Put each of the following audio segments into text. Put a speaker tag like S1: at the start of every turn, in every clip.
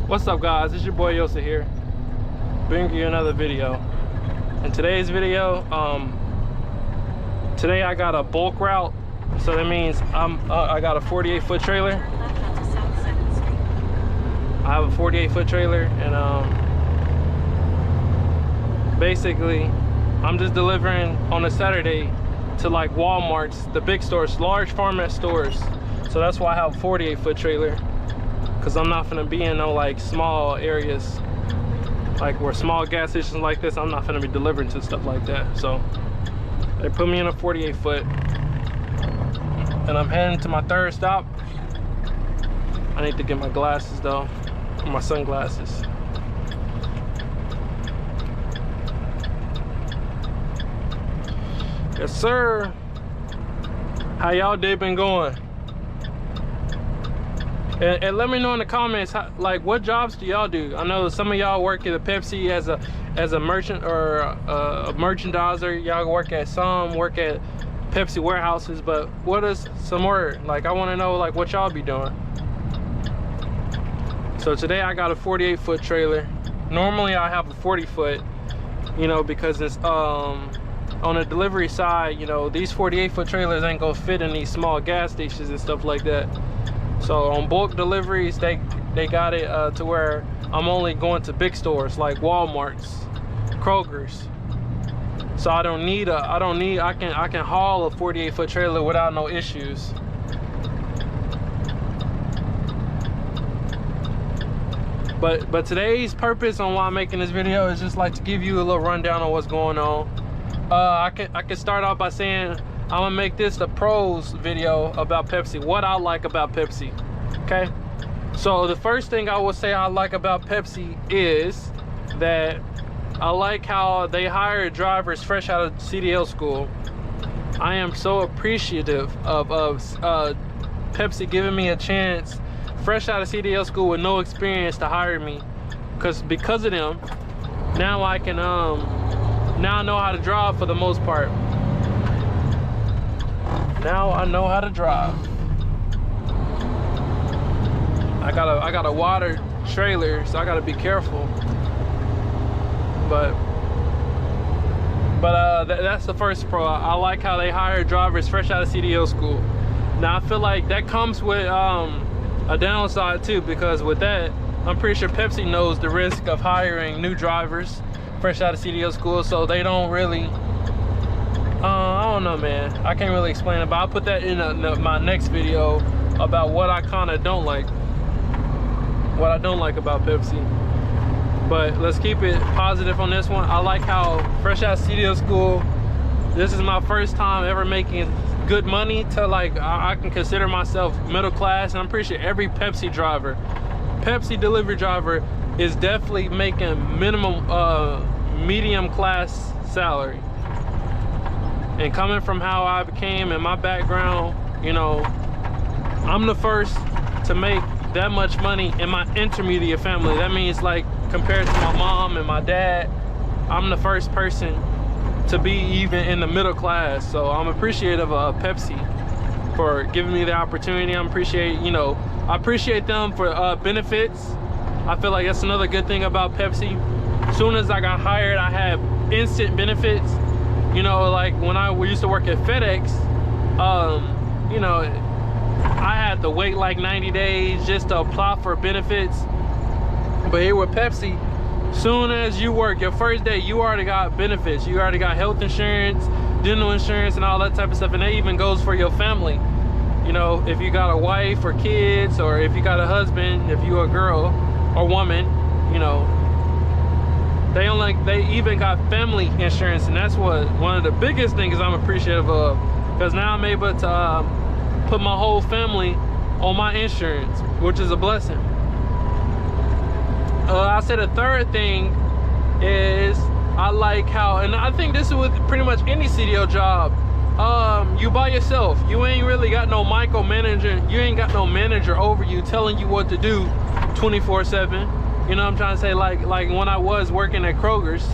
S1: What's up guys, it's your boy Yosa here, bringing you another video. In today's video, today I got a bulk route, so that means I got a 48-foot trailer. I have a 48-foot trailer, and basically I'm just delivering on a Saturday to like Walmart's, the big stores, large format stores. So that's why I have a 48-foot trailer, because I'm not gonna be in no like small areas, like where small gas stations like this. I'm not gonna be delivering to stuff like that. So they put me in a 48-foot, and I'm heading to my third stop. I need to get my glasses though, my sunglasses. Yes sir. How y'all day been going? And let me know in the comments, like, what jobs do y'all do? I know some of y'all work at a Pepsi as a merchant or a merchandiser. Y'all work at Pepsi warehouses, but what is some more? Like, I want to know like what y'all be doing. So today I got a 48-foot trailer. Normally I have a 40-foot, you know, because it's on the delivery side, you know, these 48-foot trailers ain't gonna fit in these small gas stations and stuff like that. So on bulk deliveries, they got it to where I'm only going to big stores like Walmart's, Kroger's. So I can haul a 48-foot trailer without no issues. But today's purpose on why I'm making this video is just like to give you a little rundown on what's going on. I can start off by saying I'm gonna make this the pros video about Pepsi, what I like about Pepsi. Okay, so the first thing I will say I like about Pepsi is that I like how they hire drivers fresh out of CDL school. I am so appreciative of Pepsi giving me a chance fresh out of CDL school with no experience to hire me, because of them now I can now I know how to drive for the most part. Now I know how to drive. I got a water trailer, so I gotta be careful. But that's the first pro. I like how they hire drivers fresh out of CDL school. Now I feel like that comes with a downside too, because with that, I'm pretty sure Pepsi knows the risk of hiring new drivers fresh out of CDL school, so they don't really I don't know, man. I can't really explain it, but I'll put that in my next video about what I kind of don't like. What I don't like about Pepsi. But let's keep it positive on this one. I like how fresh out of CDL school, this is my first time ever making good money to like, I can consider myself middle class, and I'm pretty sure every Pepsi delivery driver is definitely making minimum medium class salary. And coming from how I became and my background, you know, I'm the first to make that much money in my intermediate family. That means like compared to my mom and my dad, I'm the first person to be even in the middle class. So I'm appreciative of Pepsi for giving me the opportunity. I appreciate them for benefits. I feel like that's another good thing about Pepsi. As soon as I got hired, I had instant benefits. You know, like when we used to work at FedEx, you know, I had to wait like 90 days just to apply for benefits. But here with Pepsi, soon as you work your first day, you already got benefits. You already got health insurance, dental insurance, and all that type of stuff. And that even goes for your family. You know, if you got a wife or kids, or if you got a husband, if you're a girl or woman, you know, they even got family insurance. And that's one of the biggest things I'm appreciative of, because now I'm able to put my whole family on my insurance, which is a blessing. I said the third thing is I like how, and I think this is with pretty much any CDL job, you by yourself. You ain't really got no micromanager. You ain't got no manager over you telling you what to do 24/7. You know what I'm trying to say? Like when I was working at Kroger's,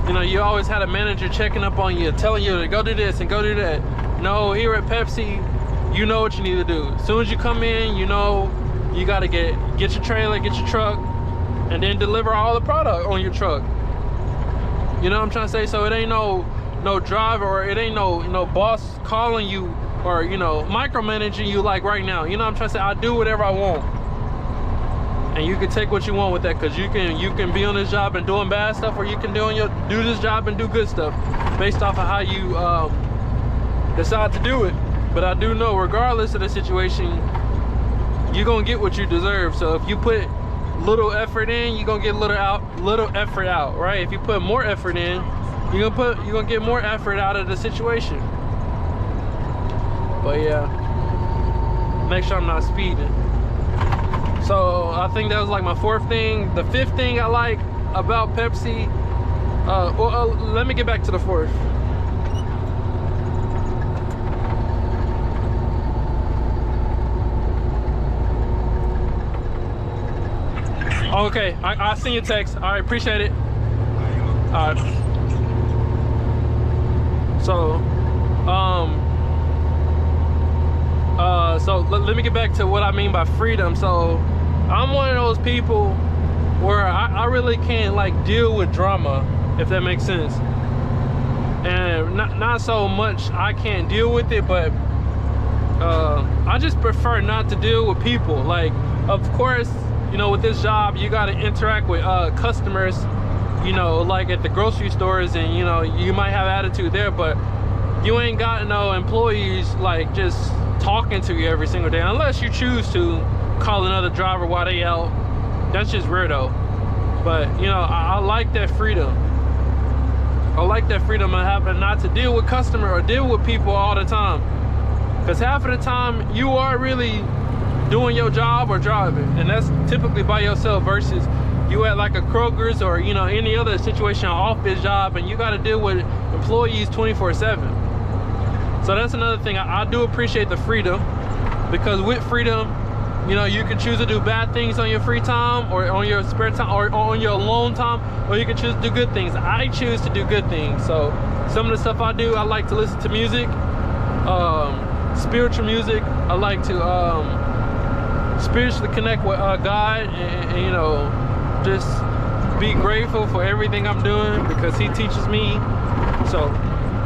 S1: you know, you always had a manager checking up on you, telling you to go do this and go do that. No, here at Pepsi, you know what you need to do. As soon as you come in, you know you gotta get your trailer, get your truck, and then deliver all the product on your truck. You know what I'm trying to say? So it ain't no driver, or it ain't no boss calling you, or micromanaging you like right now. You know what I'm trying to say? I do whatever I want, and you can take what you want with that, because you can be on this job and doing bad stuff, or you can do this job and do good stuff based off of how you decide to do it. But I do know, regardless of the situation, you're gonna get what you deserve. So if you put little effort in, you're gonna get little effort out, right? If you put more effort in, you're gonna get more effort out of the situation. But yeah, make sure I'm not speeding. So I think that was like my fourth thing. The fifth thing I like about Pepsi, let me get back to the fourth. Okay, I seen your text. All right, appreciate it. All right. So, let me get back to what I mean by freedom. So, I'm one of those people where I really can't like deal with drama, if that makes sense. And not so much I can't deal with it, but I just prefer not to deal with people. Like, of course, with this job, you got to interact with customers, like at the grocery stores, and you might have attitude there, but you ain't got no employees like just talking to you every single day, unless you choose to call another driver while they out. That's just rare though. But I like that freedom. I like that freedom of having not to deal with customer or deal with people all the time, because half of the time you are really doing your job or driving, and that's typically by yourself, versus you at like a Kroger's or any other situation, office job, and you got to deal with employees 24/7. So that's another thing. I do appreciate the freedom, because with freedom, you can choose to do bad things on your free time, or on your spare time, or on your alone time, or you can choose to do good things. I choose to do good things. So some of the stuff I do, I like to listen to music, spiritual music. I like to spiritually connect with God, and just be grateful for everything I'm doing, because he teaches me. So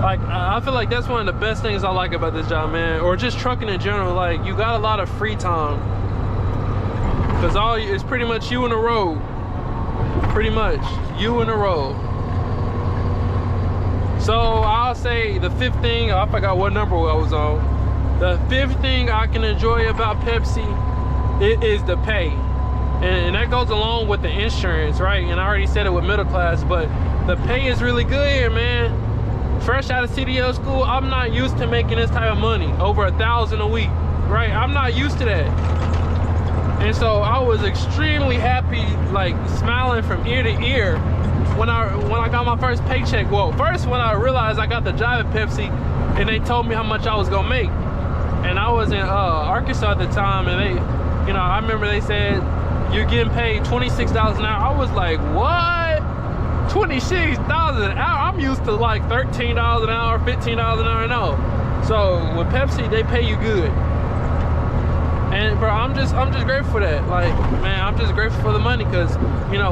S1: like I feel like that's one of the best things I like about this job, man, or just trucking in general. Like, you got a lot of free time, because it's pretty much you in the road. Pretty much you in the road. So I'll say the fifth thing, I forgot what number I was on. The fifth thing I can enjoy about Pepsi, it is the pay, and that goes along with the insurance, right? And I already said it with middle class, but the pay is really good here, man. Fresh out of CDL school, I'm not used to making this type of money, over $1,000 a week, right? I'm not used to that. And so I was extremely happy, like smiling from ear to ear when I got my first paycheck. Well, first when I realized I got the job at Pepsi, and they told me how much I was gonna make. And I was in Arkansas at the time, and they, I remember they said, you're getting paid $26 an hour. I was like, what? $26 an hour? I'm used to like $13 an hour, $15 an hour, no. So with Pepsi, they pay you good. And bro, I'm just grateful for that. Like, man, I'm just grateful for the money, because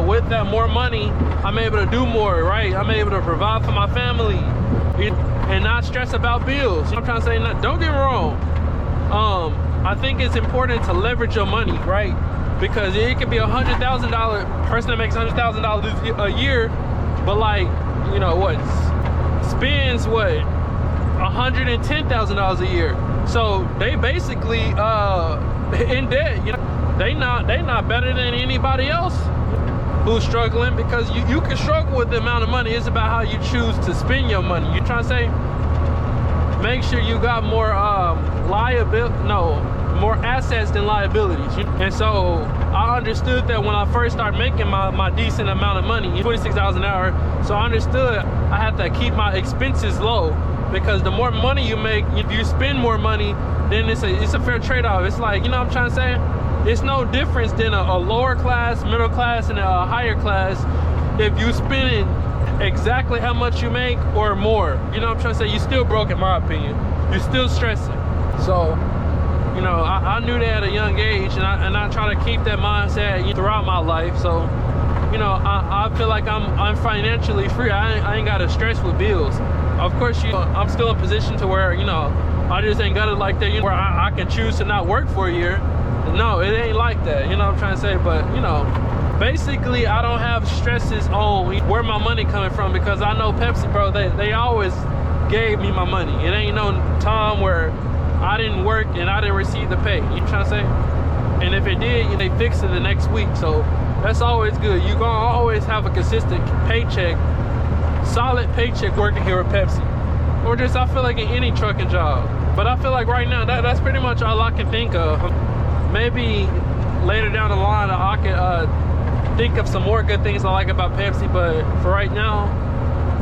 S1: with that more money, I'm able to do more, right? I'm able to provide for my family and not stress about bills. I'm trying to say, don't get me wrong. I think it's important to leverage your money, right? Because it could be $100,000 person that makes $100,000 a year, but like, spends $110,000 a year. So they basically in debt. They not better than anybody else who's struggling, because you can struggle with the amount of money. It's about how you choose to spend your money. You trying to say, make sure you got more more assets than liabilities. And so I understood that when I first started making my decent amount of money, $26 an hour. So I understood I had to keep my expenses low, because the more money you make, if you spend more money, then it's a fair trade-off. It's like, what I'm trying to say? It's no difference than a lower class, middle class, and a higher class. If you spending exactly how much you make or more. You know what I'm trying to say? You still broke, in my opinion. You're still stressing. So, you know, I knew that at a young age, and I try to keep that mindset throughout my life. So, you know, I feel like I'm financially free. I ain't got to stress with bills. Of course, I'm still in a position to where, you know, I just ain't got it like that, you know, where I can choose to not work for a year. No, it ain't like that, you know what I'm trying to say? But, you know, basically, I don't have stresses on where my money coming from, because I know Pepsi, bro, they always gave me my money. It ain't no time where I didn't work and I didn't receive the pay. You know what I'm trying to say? And if it did, they fixed it the next week. So that's always good. You're gonna always have a consistent paycheck, solid paycheck working here at Pepsi. Or just, I feel like in any trucking job. But I feel like right now, that's pretty much all I can think of. Maybe later down the line, I can think of some more good things I like about Pepsi, but for right now,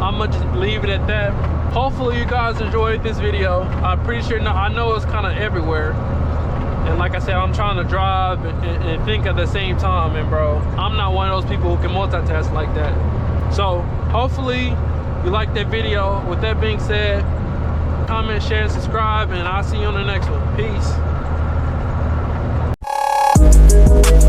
S1: I'm gonna just leave it at that. Hopefully you guys enjoyed this video. I'm pretty sure, I know it's kind of everywhere. And like I said, I'm trying to drive and think at the same time. And bro, I'm not one of those people who can multitask like that. So hopefully you liked that video. With that being said, comment, share, and subscribe, and I'll see you on the next one. Peace.